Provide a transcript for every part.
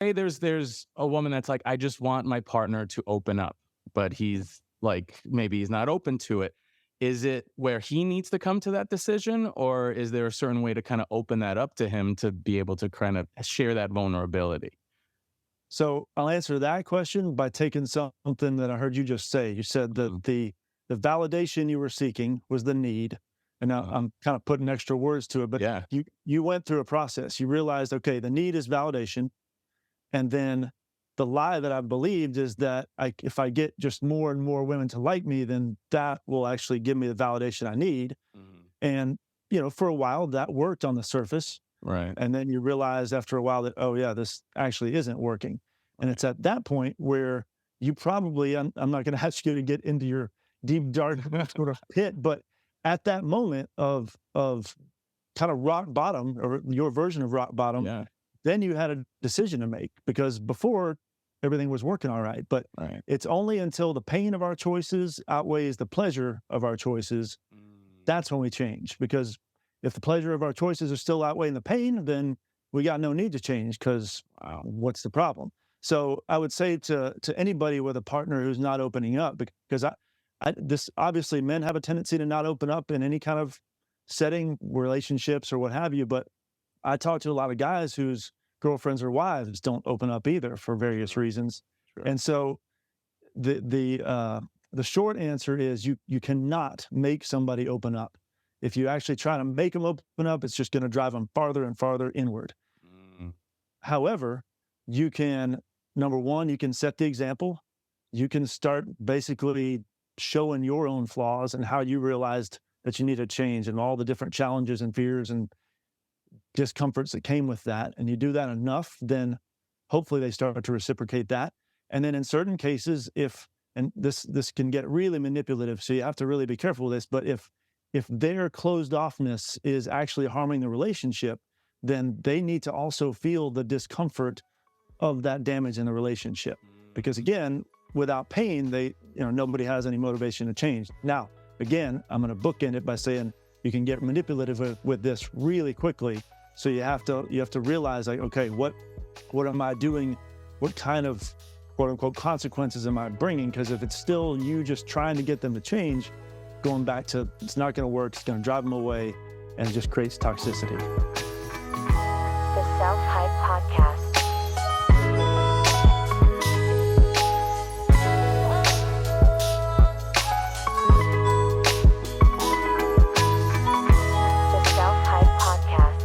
there's a woman that's like, I just want my partner to open up, but he's like, maybe he's not open to it. Is it where he needs to come to that decision, or is there a certain way to kind of open that up to him to be able to kind of share that vulnerability? So I'll answer that question by taking something that I heard you just say. You said that the validation you were seeking was the need. And now I'm kind of putting extra words to it, but Yeah. you went through a process. You realized, okay, the need is validation. And then the lie that I believed is that if I get just more and more women to like me, then that will actually give me the validation I need. And, for a while that worked on the surface. Right. And then you realize after a while that, oh yeah, this actually isn't working. And it's at that point where you probably, I'm not going to ask you to get into your deep, dark sort of pit, but at that moment of kind of rock bottom, or your version of rock bottom, Yeah. then you had a decision to make, because before everything was working all right. But Right. it's only until the pain of our choices outweighs the pleasure of our choices, that's when we change. Because if the pleasure of our choices are still outweighing the pain, then we got no need to change, because what's the problem? So I would say to anybody with a partner who's not opening up, because this obviously men have a tendency to not open up in any kind of setting, relationships or what have you. But I talk to a lot of guys whose girlfriends or wives don't open up either for various reasons. Sure. And so the short answer is you cannot make somebody open up. If you actually try to make them open up, it's just going to drive them farther and farther inward. However, you can, number one, you can set the example. You can start basically showing your own flaws and how you realized that you need to change, and all the different challenges and fears and discomforts that came with that. And you do that enough, then hopefully they start to reciprocate that. And then in certain cases, and this can get really manipulative, so you have to really be careful with this, but if their closed offness is actually harming the relationship, then they need to also feel the discomfort of that damage in the relationship. Because again, without pain, nobody has any motivation to change. Now, again, I'm going to bookend it by saying you can get manipulative with this really quickly. So you have to realize, like, okay, what am I doing? What kind of quote unquote consequences am I bringing? Because if it's still you just trying to get them to change, going back to it's not going to work, it's going to drive them away, and it just creates toxicity. The Self-Hype Podcast. The Self-Hype Podcast.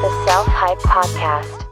The Self-Hype Podcast.